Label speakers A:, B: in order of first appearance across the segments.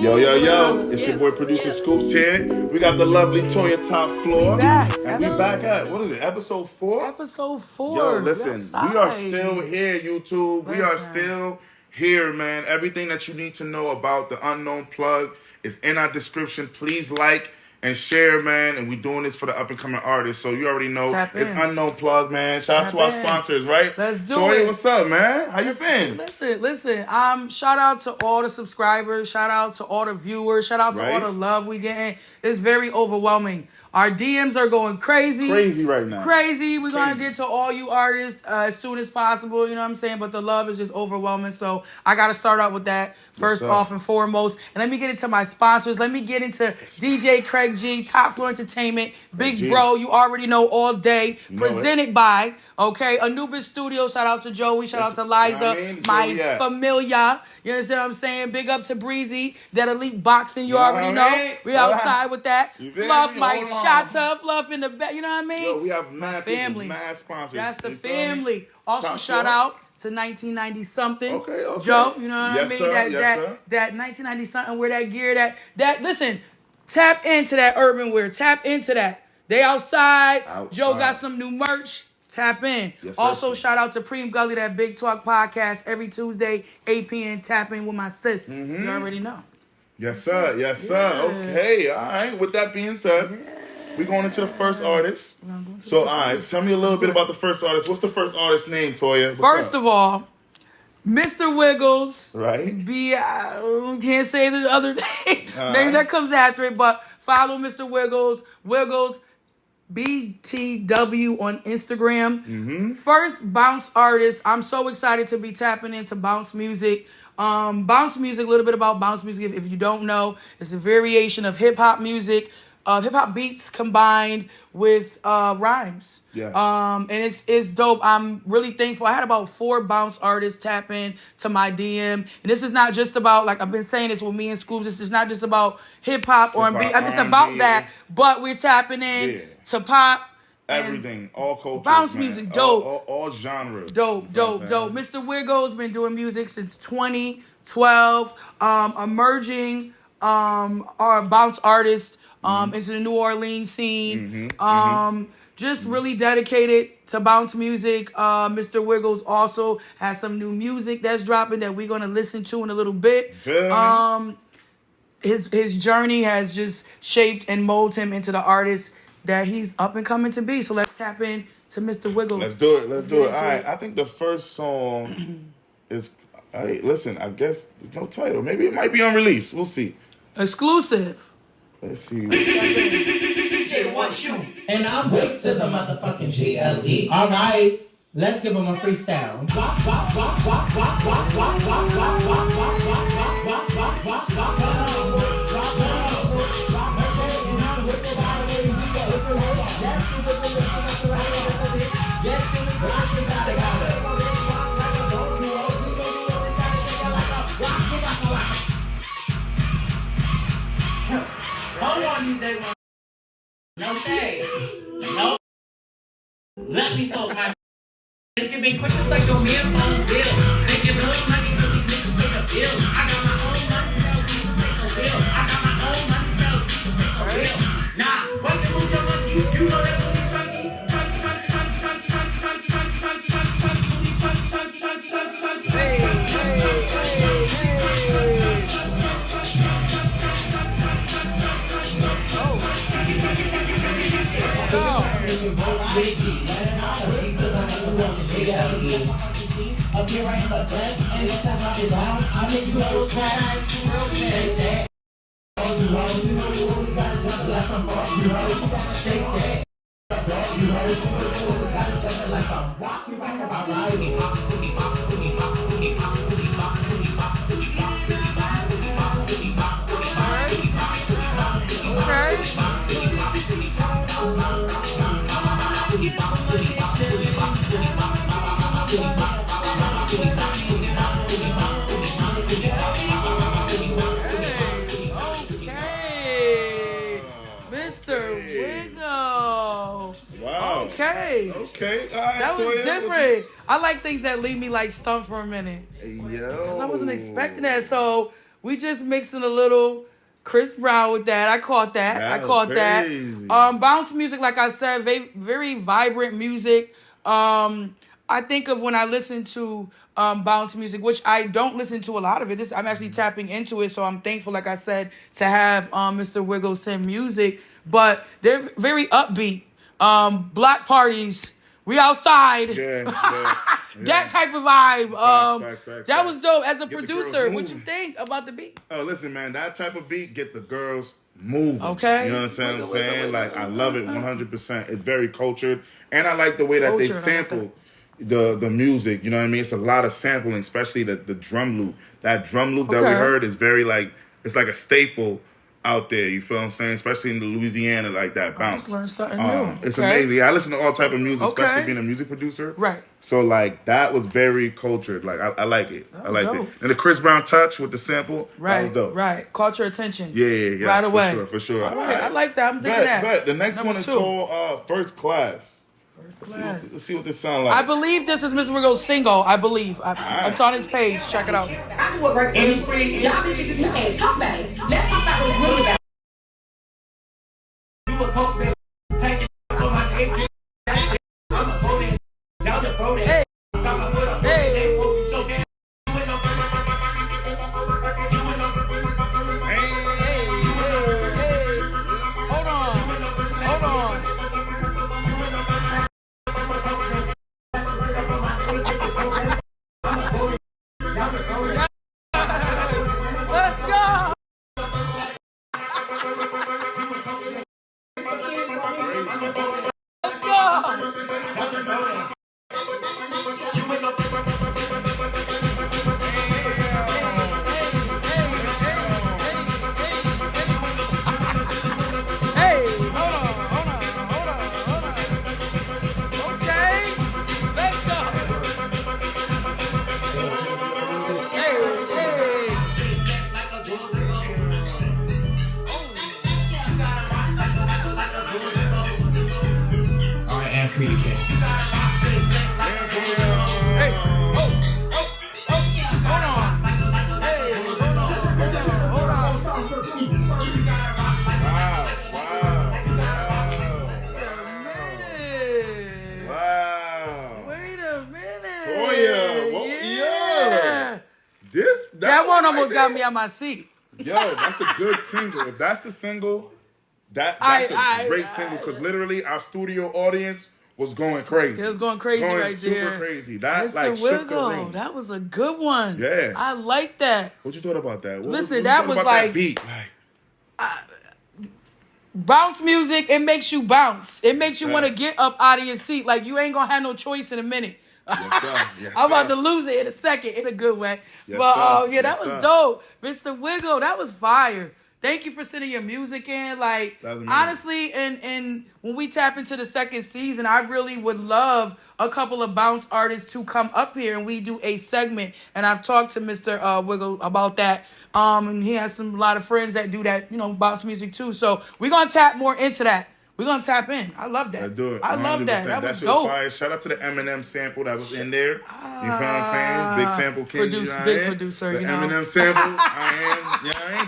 A: Yo, it's your boy producer Scoops here. We got the lovely Toya Topfloor. And we back at, what is it, episode 4?
B: Episode 4.
A: Yo, listen, we are still here, YouTube. We are still here, man. Everything that you need to know about the Unknown Plug is in our description. Please like and share, man. And we're doing this for the up-and-coming artists. So you already know it's Unknown Plug, man. Shout out to our sponsors, right?
B: Let's do
A: Toya,
B: it.
A: what's up, man? How you been?
B: Listen. Shout out to all the subscribers. Shout out to all the viewers. Shout out to all the love we getting. It's very overwhelming. Our DMs are going crazy.
A: Crazy right now.
B: Crazy. We're going to get to all you artists as soon as possible. You know what I'm saying? But the love is just overwhelming. So I got to start out with that first off and foremost. And let me get into my sponsors. Let me get into DJ Craig G, Topfloor Entertainment, Big Bro, you already know all day. Presented by, Anubis Studio. Shout out to Joey. Shout out to Liza. My familia. You understand what I'm saying? Big up to Breezy. That Elite Boxing, you already know. We outside with that. Fluff, my shots up, Fluff in the back. You know what I mean?
A: Yo, we have mad
B: family.
A: Mad sponsors.
B: That's the family. Also, shout out to 1990 something.
A: Okay.
B: Joe, you know what I mean?
A: Sir,
B: that 1990 something, wear that gear, that listen, tap into that urban wear. Tap into that. They outside. Joe got some new merch. Tap in. Also, shout out to Preem Gully, that Big Talk podcast every Tuesday, 8 p.m. Tap in with my sis. You already know.
A: Yes, sir. Okay. All right. With that being said, we're going into the first artist. So, all right. Tell me a little bit about the first artist. What's the first artist's name, Toya?
B: First of all, Mr. Wiggles.
A: Right.
B: Can't say the other name. Name that comes after it, but follow Mr. Wiggles. Wiggles BTW on Instagram. First bounce artist. I'm so excited to be tapping into bounce music. Bounce music, a little bit about bounce music. If you don't know, it's a variation of hip hop music, hip hop beats combined with rhymes. And it's dope. I'm really thankful. I had about 4 bounce artists tap in to my DM, and this is not just about, like I've been saying this with me and Scoops. This is not just about hip hop or R&B. It's about that, but we're tapping in to pop.
A: Everything, all cultures,
B: bounce music, dope.
A: All genres.
B: Dope. Mr. Wiggles been doing music since 2012. Emerging our bounce artist into the New Orleans scene. Just really dedicated to bounce music. Mr. Wiggles also has some new music that's dropping that we're gonna listen to in a little bit. His journey has just shaped and molded him into the artist that he's up and coming to be. So let's tap in to Mr. Wiggles.
A: Let's do it. All right. I think the first song is, hey, listen, I guess there's no title. Maybe it might be unreleased. We'll see.
B: Exclusive.
A: Let's see.
C: DJ wants you. And I'm weak to the motherfucking GLE. All right. Let's give him a freestyle.
D: Hold on, DJ. No shade. No. Let me talk my. It can be quick just like your meal on the bill. Making little money for these niggas pay the bill. I got my own money, tell Jesus take a bill. I got my own money, tell Jesus take a bill. Nah, wait to move your monkey. You know that booty chunky.
C: Up here right in the best, and it's time I get down. I make you little try, shake that. You know, you gotta jump like I'm rock. You know, you gotta shake that. You know, you gotta jump like I'm rock. You right about
B: Mr. Wiggle.
A: Wow.
B: Okay.
A: Okay. All right,
B: That was
A: Toya,
B: different. I like things that leave me like stumped for a minute.
A: Yo.
B: Because I wasn't expecting that. So we just mixing a little Chris Brown with that. I caught that.
A: That
B: I caught
A: was
B: that.
A: crazy.
B: Bounce music, like I said, very vibrant music. I think of when I listen to bounce music, which I don't listen to a lot of it. I'm actually tapping into it, so I'm thankful, like I said, to have Mr. Wiggle send music. But they're very upbeat. Block parties. We outside.
A: Yeah.
B: That type of vibe.
A: Facts.
B: That was dope. As a
A: Get the
B: producer,
A: girls
B: what you
A: moving.
B: think about the beat?
A: Oh, listen, man. That type of beat get the girls moving.
B: Okay.
A: You understand what I'm saying?
B: Wiggle.
A: Like, I love it 100%. It's very cultured. And I like the way that they
B: Cultured, I like
A: sample the music. You know what I mean? It's a lot of sampling, especially the drum loop. That drum loop that we
B: Okay.
A: heard is very, like, it's like a staple out there. You feel what I'm saying? Especially in Louisiana, like that bounce.
B: just learned something new.
A: It's
B: Okay.
A: amazing. Yeah, I listen to all type of music,
B: Okay.
A: especially being a music producer.
B: Right.
A: So, like, that was very cultured. Like, I like it. I
B: was
A: liked
B: dope.
A: it. And the Chris Brown touch with the sample, that
B: Right.
A: was dope.
B: Right. Caught your attention.
A: Yeah.
B: Right away.
A: For sure.
B: All right. I like that. I'm digging that.
A: Bet. The next
B: Number
A: one is
B: 2.
A: called First Class.
B: Class.
A: Let's see what this sounds like.
B: I believe this is Mr. Wiggle's single. I believe. It's on his page. Check it out.
C: I can work right any free. Y'all niggas, you can't talk about it. Let's talk about what's really about. You a coach that take it for my name. I'm a go there. Down the road.
B: Hey.
C: Got my foot up.
B: Hey.
C: They won't be joking.
B: Hold on. Let's go. Let's go. Hey, hold on. Okay, let's go. Hey.
D: All right, and free to catch.
B: Hey, hold on. Hey, hold on.
A: Wow.
B: Wait a minute.
A: Toya,
B: Yeah.
A: That
B: one almost got me on my seat.
A: Yo, that's a good single. If that's the single, that's a great single because literally our studio audience was going crazy.
B: It was going crazy right
A: super
B: there.
A: Crazy. That
B: Mr.
A: like shook the
B: Wiggle,
A: room.
B: that was a good one.
A: Yeah.
B: I like that.
A: What you thought about that?
B: Listen,
A: you
B: that
A: thought
B: was
A: about
B: like-
A: that beat.
B: Bounce music, it makes you bounce. It makes you
A: sir.
B: want to get up out of your seat. Like you ain't gonna have no choice in a minute.
A: Yes, sir. Yes,
B: I'm about
A: sir.
B: to lose it in a second, in a good way.
A: Yes,
B: But
A: sir.
B: yeah, that
A: Yes,
B: was
A: sir.
B: dope. Mr. Wiggle, that was fire. Thank you for sending your music in. Like,
A: That was amazing.
B: honestly, and when we tap into the second season, I really would love a couple of bounce artists to come up here and we do a segment. And I've talked to Mr. Wiggle about that. And he has a lot of friends that do that, bounce music too. So we're going to tap more into that. We're going to tap in. I love that.
A: Let's do it.
B: I love that.
A: 100%.
B: That was
A: shit was
B: dope.
A: fire. Shout out to the Eminem sample that was in there. You feel what I'm saying? Big sample king.
B: Big producer,
A: The
B: you know.
A: Eminem sample.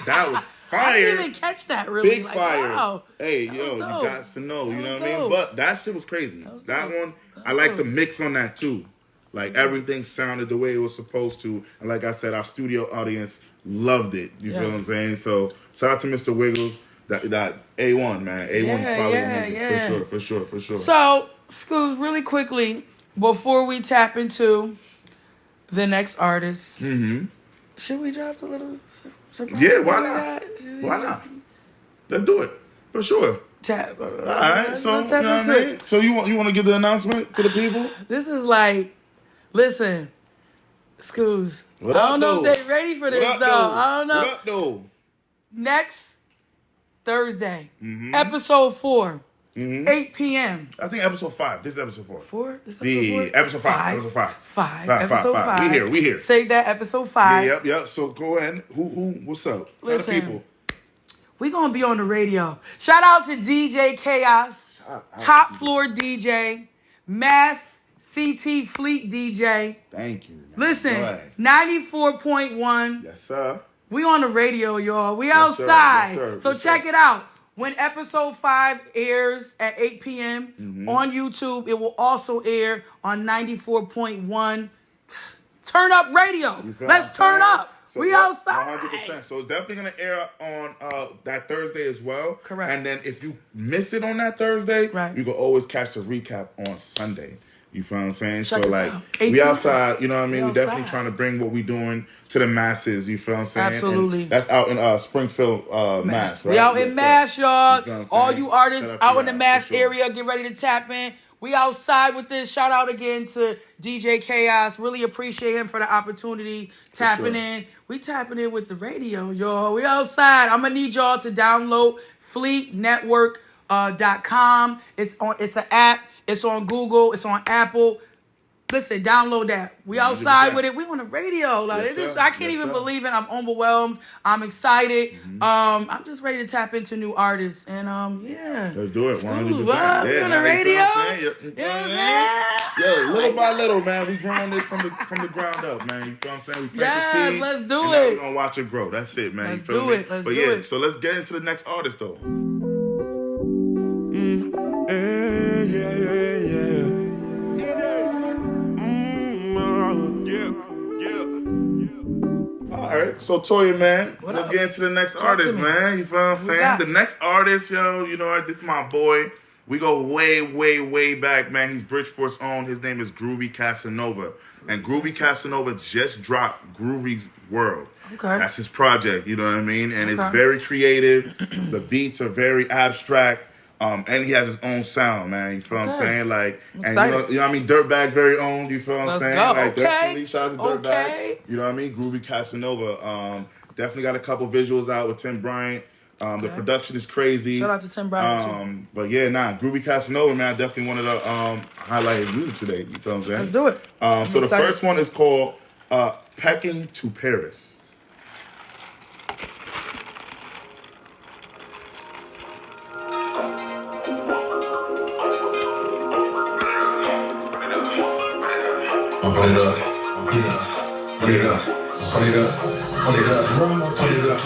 A: That was fire.
B: I didn't even catch that really.
A: Big
B: Like,
A: fire.
B: wow.
A: Hey,
B: That
A: yo,
B: was
A: you
B: dope.
A: got to know. You
B: That
A: know
B: was
A: what I mean?
B: dope.
A: But that shit was crazy.
B: was
A: That
B: dope.
A: one,
B: That
A: I
B: was
A: like the
B: dope.
A: mix on that too. Like everything sounded the way it was supposed to. And like I said, our studio audience loved it. You feel what I'm
B: Yes.
A: saying? So shout out to Mr. Wiggles. That A1, man. A1
B: Yeah,
A: quality
B: yeah,
A: music.
B: yeah.
A: For sure.
B: So, Scoots, really quickly, before we tap into the next artist, should we drop the little surprise?
A: Yeah, why
B: that we
A: not?
B: got? Should we
A: Why not? Let's do it. For sure.
B: Tap.
A: All right. So,
B: let's
A: you
B: tap
A: know what
B: into
A: I mean?
B: it.
A: So you want to give the announcement to the people?
B: This is like, listen, Scoots.
A: What
B: I
A: up,
B: don't know
A: though?
B: if they ready for this,
A: What up,
B: though.
A: though?
B: I don't know.
A: What up, though?
B: Next Thursday, episode 4, 8 p.m.
A: I think episode 5. This is episode 4.
B: 4? This is
A: Yeah, episode 5. Episode 5.
B: 5.
A: Five,
B: Episode
A: five.
B: 5.
A: We here.
B: Save that episode 5.
A: Yep. So go ahead. Who? What's up? Tell
B: Listen.
A: the people.
B: We gonna be on the radio. Shout out to DJ Chaos,
A: Shout out.
B: Topfloor DJ, Mass CT Fleet DJ.
A: Thank you. Man.
B: Listen,
A: Go ahead.
B: 94.1.
A: Yes, sir.
B: We on the radio, y'all. We
A: Yes,
B: outside.
A: sir.
B: So
A: Yes,
B: check
A: sir.
B: it out. When episode 5 airs at 8 p.m. on YouTube, it will also air on 94.1 Turn Up Radio.
A: You feel
B: Let's
A: what I'm
B: turn
A: saying?
B: up.
A: So
B: We
A: that's
B: outside.
A: 100%. So it's definitely going to air on that Thursday as well.
B: Correct.
A: And then if you miss it on that Thursday,
B: Right.
A: you can always catch the recap on Sunday. You feel what I'm saying?
B: Check
A: so
B: us
A: like
B: out. 8
A: we outside, you know what I
B: We
A: mean? We definitely
B: outside.
A: trying to bring what we doing to the masses, you feel what I'm saying?
B: Absolutely.
A: And that's out in Springfield, Mass, right?
B: We out in
A: Yes,
B: Mass,
A: sir.
B: y'all.
A: You feel what I'm
B: All
A: saying?
B: you artists
A: Shout to
B: out in the
A: y'all,
B: Mass
A: for sure.
B: area, get ready to tap in. We outside with this. Shout out again to DJ Chaos. Really appreciate him for the opportunity tapping
A: sure.
B: in. We tapping in with the radio, y'all. We outside. I'm gonna need y'all to download fleetnetwork.com. It's an app. It's on Google. It's on Apple. Listen, download that. We outside
A: 100%.
B: with it. We on the radio. Like
A: Yes,
B: it's just,
A: sir.
B: I can't
A: Yes,
B: even
A: sir.
B: believe it. I'm overwhelmed. I'm excited. I'm just ready to tap into new artists. And yeah.
A: Let's do it, 100%.
B: Smooth, we
A: Yeah,
B: on the
A: man,
B: radio.
A: You know what I'm saying?
B: You know what I'm saying?
A: Yo, little by little, man, we growing this from the ground up, man. You feel what I'm saying? We plant
B: Yes,
A: the seed,
B: let's do
A: and now
B: it.
A: we gonna watch it grow. That's it, man.
B: Let's
A: you feel
B: do
A: me?
B: it. Let's
A: but
B: do
A: yeah,
B: it.
A: so let's get into the next artist though. All right, so Toya, man,
B: What
A: let's
B: up?
A: get into the next
B: Talk to
A: artist,
B: me.
A: man. You feel what I'm
B: Who
A: saying?
B: got
A: The
B: it?
A: next artist, yo, you know what? This is my boy. We go way, way, way back, man. He's Bridgeport's own. His name is Groovy Casanova. And Groovy Casanova just dropped Groovy's World.
B: Okay.
A: That's his project, you know what I mean? And it's
B: Okay.
A: very creative. The beats are very abstract. And he has his own sound, man. You feel what I'm
B: Okay.
A: saying? Like,
B: I'm
A: and
B: excited.
A: you know what I mean? Dirtbag's very own. You feel what I'm
B: Let's
A: saying?
B: go.
A: Like,
B: Okay.
A: definitely shout out to Dirtbag.
B: Okay.
A: You know what I mean? Groovy Casanova. Definitely got a couple visuals out with Tim Bryant. The production is crazy.
B: Shout out to Tim Bryant, too.
A: But yeah, Groovy Casanova, man, I definitely wanted to highlight his music today. You feel what I'm saying?
B: Let's do it.
A: So the
B: excited.
A: first one is called Pecking to Paris.
E: Run it up, yeah. Run it up, run it up, run it up, run it up.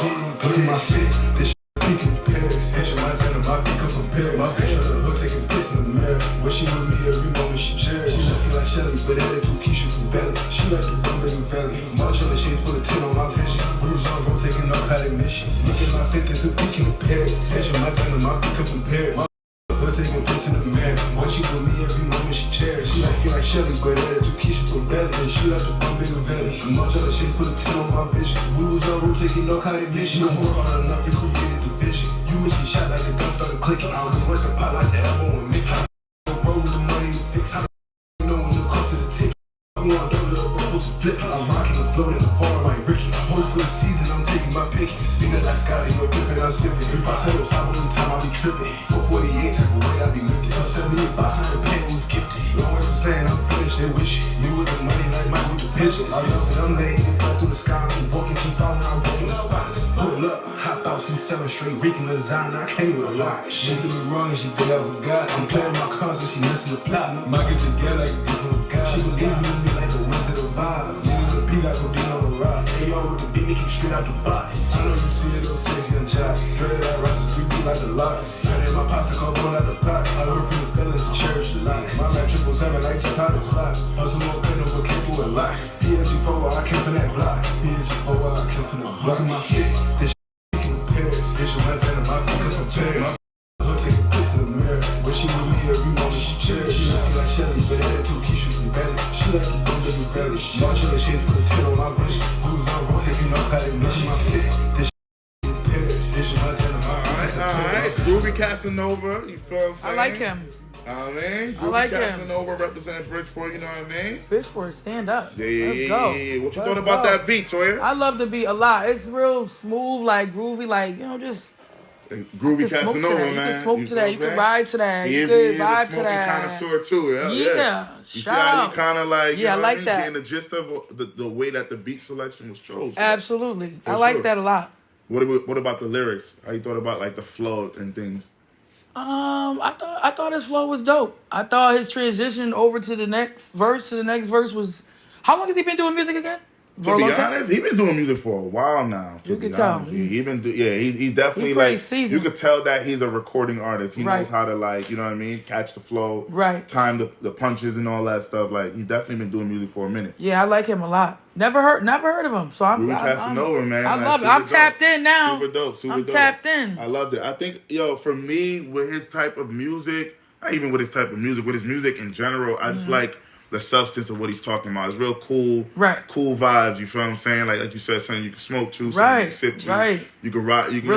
E: Look at my fit, this shit pink in Paris. Headshot my gun and my feet come from Paris. My bitch on the hook taking piss in the mirror. When she with me every moment she cherished. She left me like Shelly, but that two Keisha from Belly. She like the bum in the valley. March on the shades, put a 10 on my vision. We was on road taking no kind of missions. Look at my fit, this a pink in Paris. Headshot my gun and my feet come from Paris. Her taking piss in the mirror. When she with me every moment she cherished. She like you like Shelly, but that two Keisha from Belly. And she like the bum in the valley. March on the shades, put a 10 on my vision. We was on road taking no kind of mission. No more hard enough, you created the vision. You wish you shot like the gun started clicking. I was with the pot like the elbow and mix. I roll with the money and fix. I know when it comes to the ticket. I'm on double up, supposed to flip. I'm rocking the float in the farm like Ricky. Hold for the season, I'm taking my pick. Spin it like Scotty, no dipping, I'm sipping. If I tell you top on the time, I'll be tripping. 448, type of weight, I'll be lifted. Don't send me a box, and the pen was gifted. Long way from saying I'm finished, they wish it. Me with the money, like Mike with the pictures. I love it, I'm made, and fly through the sky. I'm walking, keep following, I'm walking the spot. Pull up, hop out, see 7 straight, reeking the design, I came with a lot. She did me wrong, and she think I forgot. I'm playing my cards, and she missing the plot. Might get together like a different guy. She was leaving with me like the winds of the vibe. Niggas a beat like Odin on the rock. Hey, yo, with the beat, me came straight out the box. I know you see it, those sexy and jocks. Straight out rosters, 3D like the locks. Straight in my pocket, call going out the pot. I learned from the feelings to cherish a lot. My life 777 like Japan and slots. Hustle more pen over cable a lot. PSG4, I came from that block. PSG4, I came from the block. Look at my fit, this shit in Paris. This shit my pen and my feet come from Paris. Her taking piss in the mirror. When she with me every moment she cherished. She left me like Shelly, but that two Keisha from Belly. She like the bum in the valley. March on the shades, put a 10 on my vision. We was on road taking no kind of mission. My fit, this shit in Paris. This shit my pen and my feet come from
A: Alright,
E: Paris.
A: Groovy Casanova, you feel what I'm saying?
B: I like him.
A: I mean,
B: I like
A: Groovy
B: him.
A: Casanova representing Bridgeport, you know what I mean?
B: Bridgeport, stand up.
A: Yeah,
B: Let's go.
A: What you
B: Let's
A: thought about
B: go.
A: that beat, Toya?
B: I love the beat a lot. It's real smooth, like groovy, like, you know, just
A: Groovy
B: you can smoke
A: Casanova,
B: to that.
A: man.
B: You can smoke
A: feel
B: to that.
A: what
B: You
A: I'm
B: can
A: saying?
B: ride to that.
A: He
B: You
A: is
B: can
A: a
B: vibe to
A: smoking
B: that.
A: connoisseur too. Yeah.
B: Yeah,
A: You see
B: shout
A: how
B: out.
A: he kind of like, you
B: Yeah, I
A: know
B: like
A: what I mean?
B: that.
A: Getting the gist of the way that the beat selection was chosen.
B: Absolutely.
A: For
B: I like
A: sure.
B: that a lot.
A: What about the lyrics? How you thought about like the flow and things?
B: I thought his flow was dope. I thought his transition over to the next verse was. How long has he been doing music again?
A: To be honest, he's been doing music for a while now.
B: You can tell.
A: He's definitely like
B: seasoned.
A: you could tell that he's a recording artist. He knows how to like, you know what I mean, catch the flow, time the punches and all that stuff. Like he's definitely been doing music for a minute.
B: Yeah, I like him a lot. Never heard of him. So I'm
A: Casanova, man.
B: I love it. I'm tapped in now.
A: Super dope. I'm
B: tapped in.
A: I loved it. I think for me with his type of music, not even with his type of music, with his music in general, I just like the substance of what he's talking about. It's real cool, cool vibes. You feel what I'm saying? Like you said, something you can smoke to, something you can sip to, you can rock, you can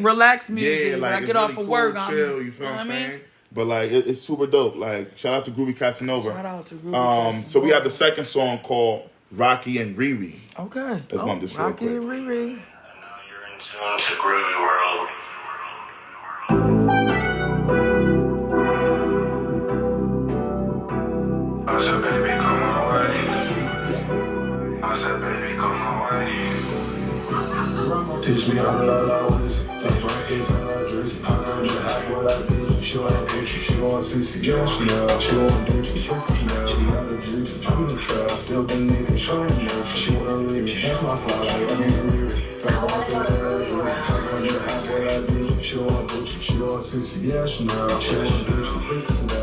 B: relax music.
A: Yeah,
B: when I get
A: really
B: off of work,
A: chill. You feel what I'm saying? But like it's super dope. Like shout out to Groovy Casanova.
B: Shout out to Groovy Casanova.
A: So we have the second song called Rocky and Riri.
B: Okay.
A: Let's bump this real quick.
B: Rocky and Riri.
F: Now you're in tune to Groovy World. I said, baby, come my way. I said, baby, come my way. Teach me how to love like Wizzy. Like Birkins and like Drizzy. I know you hot, what I did. She want Gucci, she want CC. Yeah, she know. She want Gucci, she got a juicy. I'm the trap, still believe in showing me. She wanna leave me. That's my fly, like I need to read it. Like Birkins and like Drizzy. I know you hot, what I did. She want Gucci, she want CC. Yeah, she know. She want Gucci,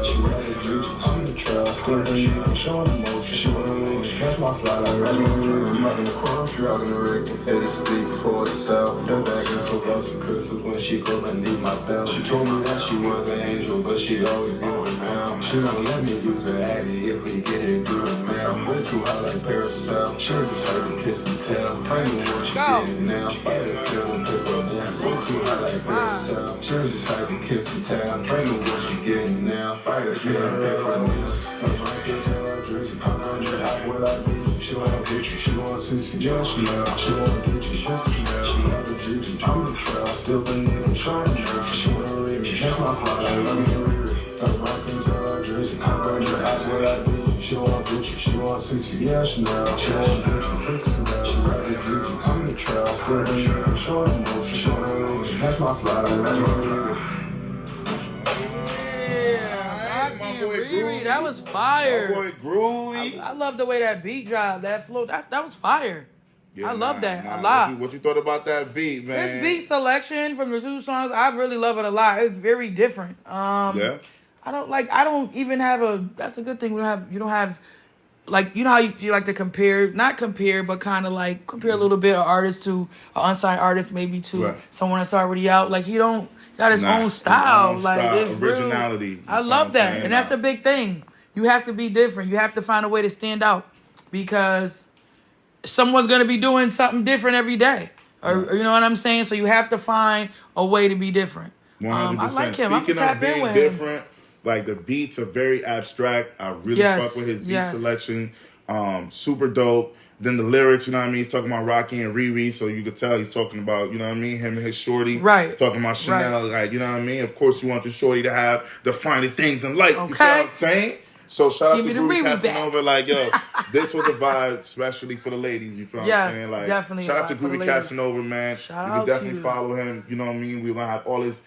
F: she got a juicy. I'm the trap, still believe in showing emotion. She wanna leave me. That's my fly, like I need to read it. I'm not in the corner, I'm rocking the rig. It'll speak for itself. The bag is so far some crystals when she go beneath my belt. She told me that she was an angel, but she always going down. She don't let me use her addy if we get it through the mail. I'm way too hot like Paracel. She the type to kiss and tell. Find me what she getting now. Bite her feeling different. Yeah, so too hot like Paracel. She the type to kiss and tell. Find me what she getting now. Bite her feeling different. I'm like this and I Drizzy. I'm not just hot what I need. She want Gucci, she want CC. Yeah, she know. She want Gucci, she got a juicy. I'm the trap, still believe in showing me. She wanna leave me. That's my fly, like let me read it. Like Birkins and like Drizzy. I'm gonna hot what I need. She want Gucci, she want CC. Yeah, she know. She want Gucci, she got a juicy. I'm the trap, still believe in showing me. She wanna leave me. That's my fly, like let me read it.
B: Riri, that was fire.
A: My boy Groovy.
B: I love the way that beat dropped, that flow. That was fire.
A: Yeah,
B: I love that a lot.
A: What you thought about that beat, man?
B: This beat selection from the two songs, I really love it a lot. It's very different.
A: Yeah.
B: I don't even have that's a good thing. You don't have like, you know how you like to compare, not compare, but kind of like compare a little bit of artist to an unsigned artist, maybe to someone that's already out. Like he got his own style. It's
A: originality.
B: Real. I love that. And that's a big thing. You have to be different. You have to find a way to stand out because someone's going to be doing something different every day. Or you know what I'm saying? So you have to find a way to be different.
A: 100%.
B: I like him.
A: Speaking of being different, like the beats are very abstract. I really fuck with his beat selection. Super dope. Then the lyrics, you know what I mean? He's talking about Rocky and Riri, so you could tell he's talking about, you know what I mean, him and his shorty.
B: Right.
A: Talking about Chanel, like, you know what I mean? Of course you want the shorty to have the finer things in life. Okay. You know what I'm saying? So shout out to Groovy Casanova. Like, yo, this was a vibe, especially for the ladies, you feel what I'm saying? Like,
B: definitely.
A: Shout out to Groovy Casanova, man. You can definitely follow him, you know what I mean? We're going to have all his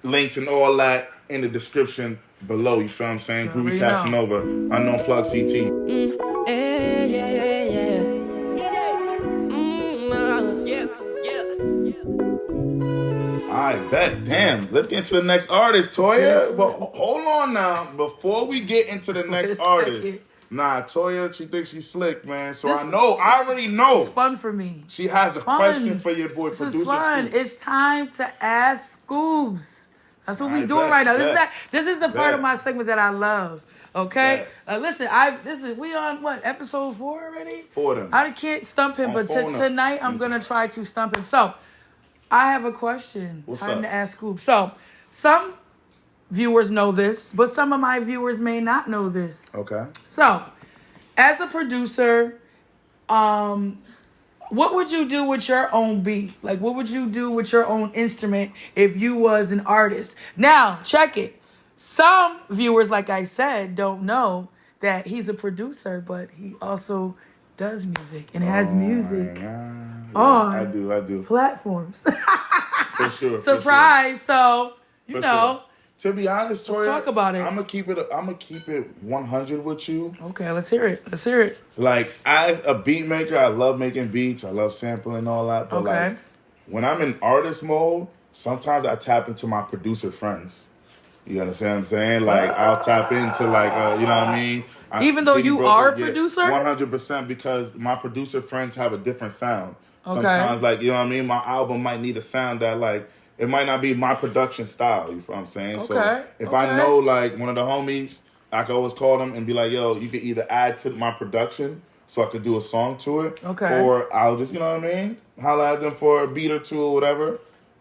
A: links and all that in the description below, you feel what I'm saying? Groovy Casanova, Unknown Plug CT. I bet. Damn. Let's get into the next artist, Toya. But hold on now. Before we get into the next artist. Nah, Toya, she thinks she's slick, man. So I already know.
B: It's fun for me.
A: She has a question for your boy,
B: producer.
A: This is
B: fun. It's time to ask Scoobs. That's what we're doing right now. This is the part of my segment that I love. Okay? Listen, we on what, episode 4 already?
A: 4 of them.
B: I can't stump him, but tonight I'm going to try to stump him. So, I have a question.
A: What's
B: time
A: up?
B: to ask Scoop. So, some viewers know this, but some of my viewers may not know this.
A: Okay.
B: So, as a producer, what would you do with your own beat? Like, what would you do with your own instrument if you was an artist? Now, check it. Some viewers, like I said, don't know that he's a producer, but he also does music and has music on
A: I do.
B: platforms.
A: For sure.
B: Surprise. So, you know.
A: To be honest, Toya,
B: talk about it.
A: I'm gonna keep it 100 with you.
B: Okay, let's hear it. Let's hear it.
A: Like, as a beat maker, I love making beats. I love sampling and all that. But like, when I'm in artist mode, sometimes I tap into my producer friends. You understand what I'm saying? Like, I'll tap into like, you know what I mean?
B: Even though you are a producer?
A: 100%, because my producer friends have a different sound. Sometimes, like, you know what I mean? My album might need a sound that, like, it might not be my production style, you know what I'm saying? So if I know, like, one of the homies, I can always call them and be like, yo, you can either add to my production so I could do a song to it, or I'll just, you know what I mean, holla at them for a beat or two or whatever,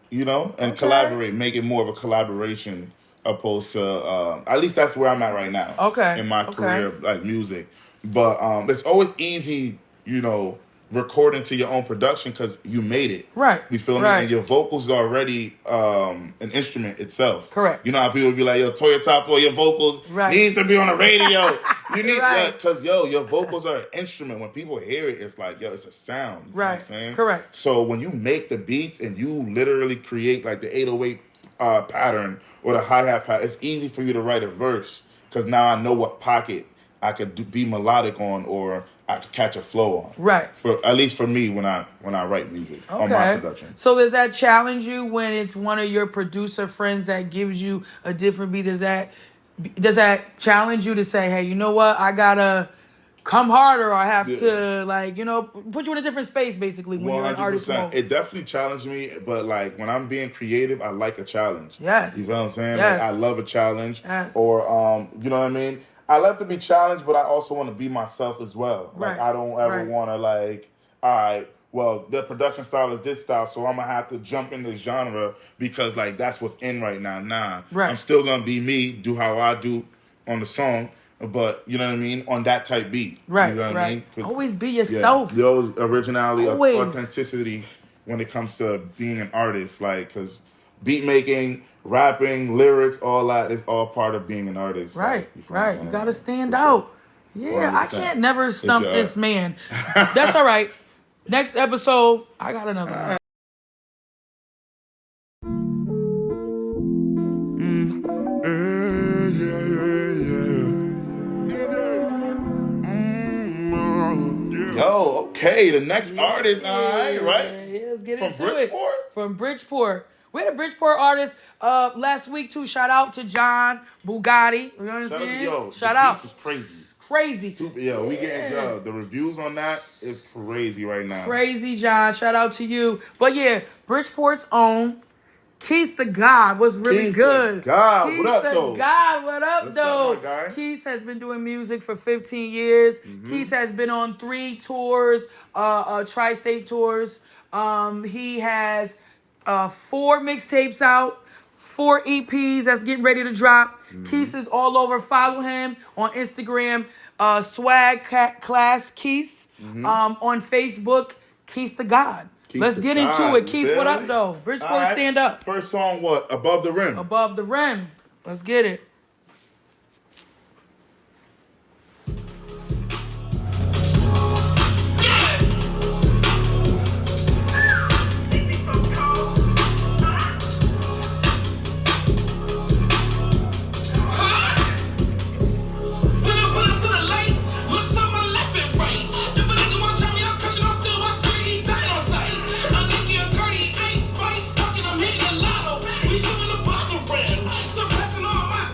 A: you know, and collaborate, make it more of a collaboration opposed to, at least that's where I'm at right now in my career, like music. But it's always easy, you know, recording to your own production because you made it. Right. You feel me? And your vocals are already an instrument itself. Correct. You know how people be like, yo, Toya Topfloor, your vocals needs to be on the radio. You need that because, yo, your vocals are an instrument. When people hear it, it's like, yo, it's a sound. You know what I'm saying? Correct. So when you make the beats and you literally create like the 808 pattern or the hi-hat pattern, it's easy for you to write a verse because now I know what pocket I could be melodic on or I could catch a flow on. Right. For at least for me when I write music on my production.
B: So does that challenge you when it's one of your producer friends that gives you a different beat? Does that challenge you to say, hey, you know what? I gotta come harder, or I have to, like, you know, put you in a different space basically when you're an artist mode?
A: It definitely challenged me, but like when I'm being creative, I like a challenge.
B: Yes.
A: You know what I'm saying? Like, I love a challenge. Yes. Or you know what I mean? I love to be challenged, but I also want to be myself as well. Like, I don't ever want to, like, all right, well, the production style is this style, so I'm going to have to jump in this genre because, like, that's what's in right now. Nah. I'm still going to be me, do how I do on the song, but, you know what I mean, on that type beat. Right, you know what I mean?
B: Always be yourself.
A: Yeah, always originality, authenticity when it comes to being an artist, like, because beat making, rapping, lyrics, all that is all part of being an artist.
B: Right, like, you gotta stand out. Yeah, 100%. I can't never stump this man. That's all right. Next episode, I got another one.
A: Yo, okay, the next artist, all right?
B: Yeah, let's get
A: into
B: Bridgeport?
A: It.
B: From Bridgeport. We had a Bridgeport artist last week too. Shout out to John Bugatti. You understand? Shout out.
A: This is crazy.
B: Crazy.
A: Stupid. Yeah, we getting the reviews on that is crazy right now.
B: Crazy, John. Shout out to you. But yeah, Bridgeport's own Quise Da God was really good.
A: God, what up, though?
B: God, what up,
A: What's
B: though?
A: up, my guy?
B: Quise has been doing music for 15 years. Quise has been on 3 tours, tri-state tours. He has 4 mixtapes out, 4 EPs that's getting ready to drop. Quise is all over. Follow him on Instagram, Swag Class Quise. On Facebook, Quise Da God. Let's get into it. Quise, what up, though? Bridgeport, stand up.
A: First song, what? Above the Rim.
B: Above the Rim. Let's get it.
C: We shooting above the rim, suppressing all my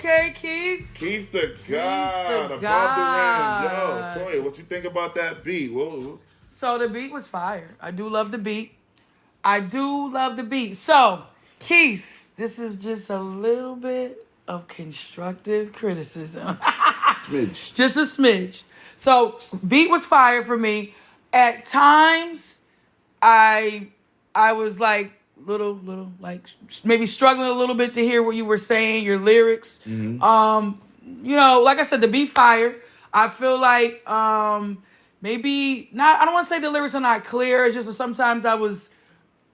B: Okay, Keys.
A: Quise Da God, above
B: God.
A: the rim. Yo, Toya, what you think about that beat? Whoa.
B: So the beat was fire. I do love the beat. So, Keys, this is just a little bit of constructive criticism.
A: Smidge.
B: Just a smidge. So, beat was fire for me. At times, I was like little like maybe struggling a little bit to hear what you were saying, your lyrics. You know, like I said, the beat fire. I feel like maybe not. I don't want to say the lyrics are not clear. It's just that sometimes I was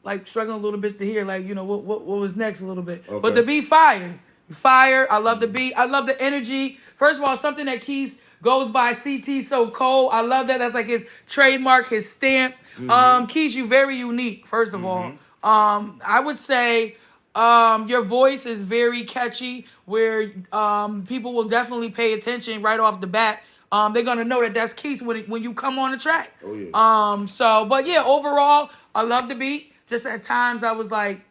B: like struggling a little bit to hear, like, you know, what was next a little bit.
A: Okay.
B: But the beat fire. I love the beat. I love the energy. First of all, something that Keys goes by CT So Cold. I love that. That's like his trademark, his stamp. Keys, you very unique, first of all. I would say your voice is very catchy, where people will definitely pay attention right off the bat. They're gonna know that that's Keys when you come on the track.
A: Oh yeah.
B: But yeah, overall, I love the beat. Just at times I was like,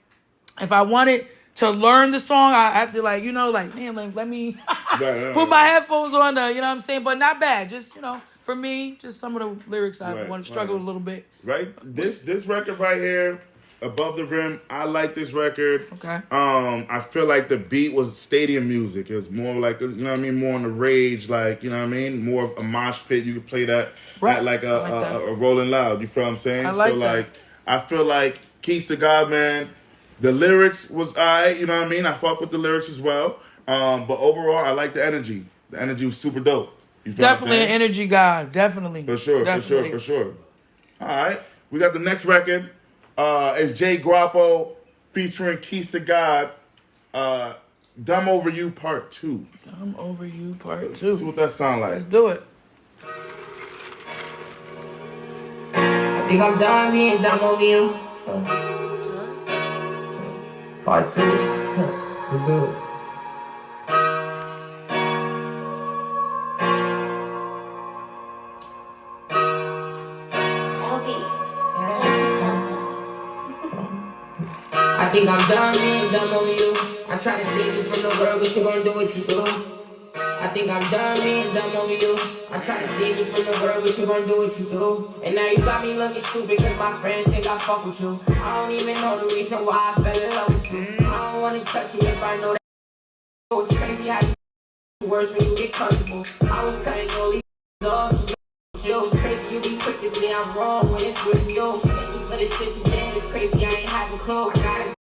B: if I wanted to learn the song, I have to like, you know, like, damn, like, let me put my headphones on, you know what I'm saying? But not bad. Just, you know, for me, just some of the lyrics I want to struggle a little bit.
A: Right. This record right here, Above the Rim, I like this record.
B: Okay.
A: I feel like the beat was stadium music. It was more like, you know what I mean, more on the rage, like, you know what I mean, more of a mosh pit. You could play that at like a Rolling Loud. You feel what I'm saying?
B: I like
A: so
B: that.
A: like, I feel like Quise Da God, man. The lyrics was alright. You know what I mean? I fuck with the lyrics as well. But overall, I like the energy. The energy was super dope. You feel
B: Definitely an energy guy. Definitely.
A: For sure. All right. We got the next record. It's Jay Guapo featuring Quise Da God. Dumb Over You Part 2.
B: Dumb Over You Part
A: Let's see
B: 2.
A: what that sound like.
B: Let's do it.
C: I think I'm done being dumb over you. Part 2. Let's do it. I think I'm done being dumb over you. I try to save you from the world, but you gon' do what you do. I think I'm done being dumb over you. I try to save you from the world, but you gon' do what you do. And now you got me looking stupid cause my friends think I fuck with you. I don't even know the reason why I fell in love with you. I don't wanna touch you if I know that. It's crazy how you worse when you get comfortable. I was cutting all these off. Yo, it's crazy you be quick to say I'm wrong when it's really you. Stick me for the shit you did. It's crazy I ain't having clothes. I gotta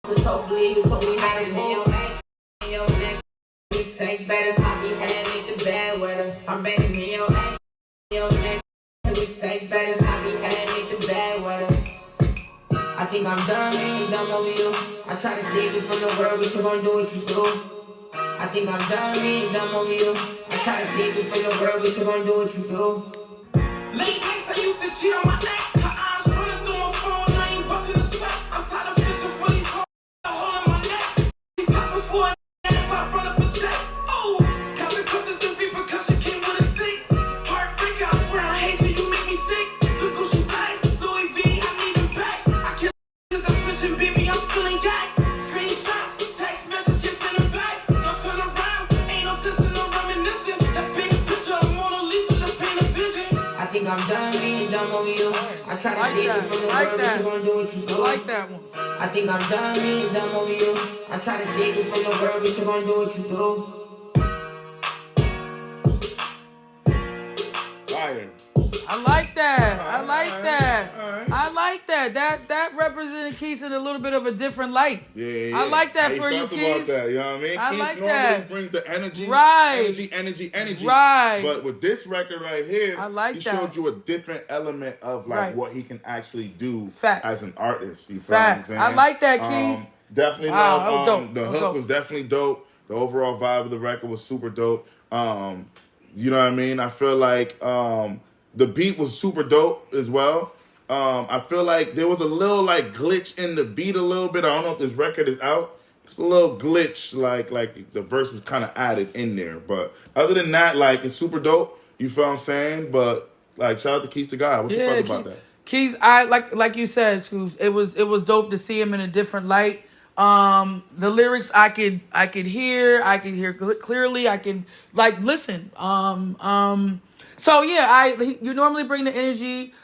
C: cause hopefully you told me how to be your ex. Your next this sex better stop me head make the bad weather. I'm better than your ex. Your next this sex better stop me head make the bad weather. I think I'm done being dumb over you. I try to save you from the world, but you gon' do what you do. I think I'm done being dumb over you. I try to save you from the world, but you gon' do what you do.
G: Many nights I used to cheat on my neck. Her eyes running through my phone, I ain't busting a sweat. I'm tired of fishing for these hoes, holding my neck. He's popping for a ass, I run up a check. Oh, consequences and repercussion came with a stick. Heartbreaker, I swear I hate you, you make me sick. The Gucci bags, Louis V, I need them back. I can't cause I'm switching, baby, I'm feeling yak. Screenshots, text messages in the back. No turn around, ain't no sense in no reminiscing. Let's paint a picture of Mona Lisa, let's paint a vision.
C: I think I'm done being dumb over you. I try to save you from the world, but you gon' do what you do.
B: I like that one.
C: I think I'm done being dumb over you. I try to save you from the world, but you gon' do what you do.
A: Fire.
B: I like that. I like that.
A: all right.
B: I like that. That represented Keys in a little bit of a different light.
A: Yeah.
B: I like that
A: How
B: for you,
A: felt about
B: Keys.
A: that, you know what I mean?
B: I
A: Keys
B: like
A: normally
B: that.
A: brings the energy.
B: Right.
A: Energy.
B: Right.
A: But with this record right here,
B: I like
A: he
B: that.
A: showed you a different element of like
B: Right.
A: what he can actually do
B: Facts.
A: as an artist. You feel
B: Facts.
A: what I'm saying?
B: I like that, Keys.
A: Definitely
B: Wow,
A: love.
B: that was dope.
A: The
B: That was
A: hook
B: dope.
A: was definitely dope. The overall vibe of the record was super dope. You know what I mean? I feel like the beat was super dope as well. I feel like there was a little like glitch in the beat a little bit. I don't know if this record is out. It's a little glitch, like the verse was kind of added in there. But other than that, like it's super dope. You feel what I'm saying? But like shout out to Quise Da God. What you felt about that?
B: Keys, I like you said, Scoops, it was dope to see him in a different light. The lyrics I could hear. I could hear clearly. I can like listen. So yeah, you normally bring the energy,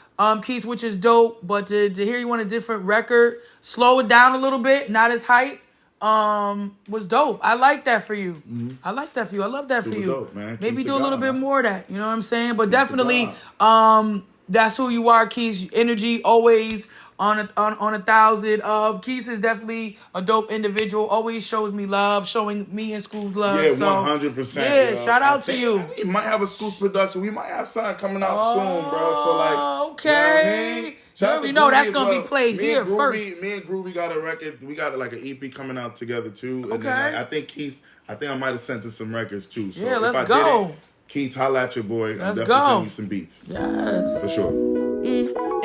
B: Keith, which is dope. But to hear you on a different record, slow it down a little bit, not as hype, was dope. I like that for you.
A: Mm-hmm.
B: I like that for you. I love that for you.
A: Dope, man.
B: Maybe
A: Quise
B: do
A: Da
B: a little
A: God,
B: bit
A: man.
B: more of that. You know what I'm saying? But
A: Quise Da
B: definitely,
A: God.
B: that's who you are, Keith. Energy always on 1,000. Keith is definitely a dope individual. Always shows me love, showing me and School's love.
A: Yeah,
B: So,
A: 100%.
B: Yeah,
A: yo.
B: shout out
A: I
B: to
A: think
B: you.
A: We might have a School's production. We might have something coming out soon, bro. So like,
B: Okay.
A: You know what I mean? Shout out
B: You
A: to
B: know
A: Groovy
B: that's
A: as
B: gonna
A: well.
B: be played
A: Me
B: here
A: and Groovy,
B: first.
A: Me and Groovy got a record. We got like an EP coming out together too. And
B: Okay.
A: then, like, I think I might have sent him some records too. So
B: Yeah,
A: if
B: let's
A: I
B: go.
A: didn't, Keith, holla at your boy. I'm
B: Let's
A: definitely
B: go.
A: sending you some beats.
B: Yes.
A: For sure.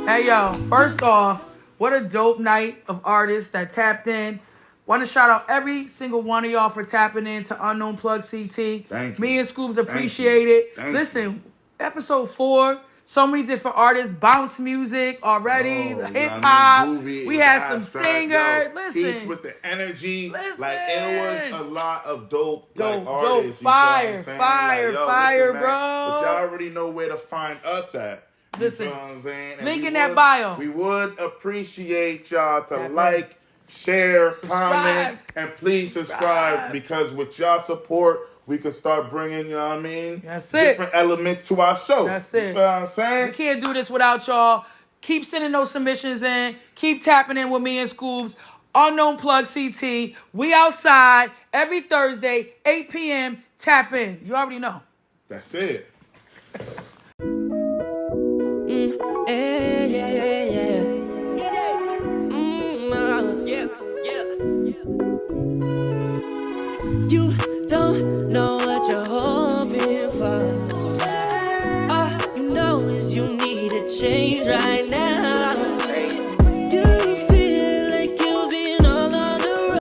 A: Hey
B: yo, first off, what a dope night of artists that tapped in. Want to shout out every single one of y'all for tapping into Unknown Plug CT.
A: Thank you.
B: Me and Scoobs appreciate it. Listen, episode 4, so many different artists, bounce music already, hip hop. We had some singers. Listen,
A: Peace with the energy.
B: Listen.
A: Like it was a lot of dope
B: Dope,
A: artists.
B: fire,
A: you feel what I'm saying?
B: fire,
A: Like, yo,
B: fire,
A: listen, man,
B: bro.
A: But y'all already know where to find us at. You
B: Listen,
A: feel what I'm saying? And
B: link
A: we
B: in that
A: would-
B: bio.
A: We would appreciate y'all to
B: Tap in.
A: like, share,
B: Subscribe.
A: comment, and please subscribe because with y'all support, we could start bringing, you know what I mean?
B: That's it.
A: Different elements to our show.
B: That's
A: You
B: it.
A: know what I'm saying?
B: We can't do this without y'all. Keep sending those submissions in. Keep tapping in with me and Scoobs. Unknown Plug CT. We outside every Thursday, 8 p.m. Tap in. You already know.
A: That's it.
H: You don't know what you're holding.